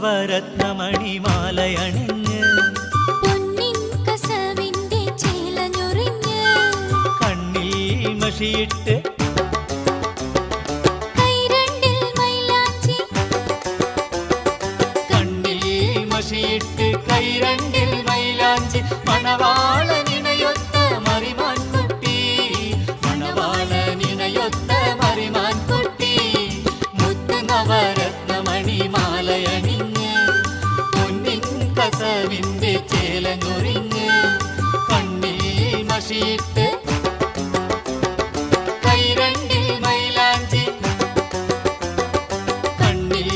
നവരത്നമണിമാലയണിഞ്ഞ് പൊന്നിൻ കസവിന്റെ ചേലഞ്ഞൊറിഞ്ഞ് കണ്ണിൽ മഷിയിട്ട് കൈരണ്ടിൽ മൈലാഞ്ചി കണ്ണിൽ മഷിയിട്ട് കൈരണ്ടിൽ മൈലാഞ്ചി മണവാളനിണയൊത്ത മറിമാൻ കുട്ടി മണവാളനിണയൊത്ത മറിമാൻ കുട്ടി മുത്ത് നവരത്നമണിമാലയണിഞ്ഞ് പൊന്നിൻ കസവിന്റെ ചേലഞ്ഞൊറിഞ്ഞ് കണ്ണിൽ മഷിയിട്ട് കൈരണ്ടിൽ മൈലാഞ്ചി കണ്ണിൽ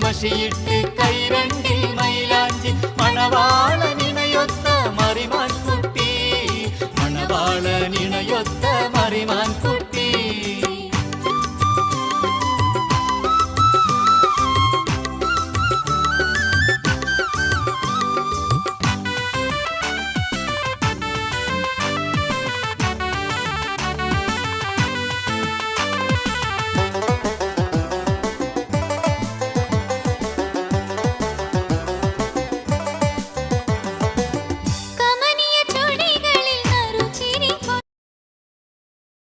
മഷിയിട്ട് കൈരണ്ടിൽ മൈലാഞ്ചി മണവാളനിണയൊത്ത മറിമാൻ കുട്ടി മണവാളനിണയൊത്ത മറിമാൻ കുട്ടി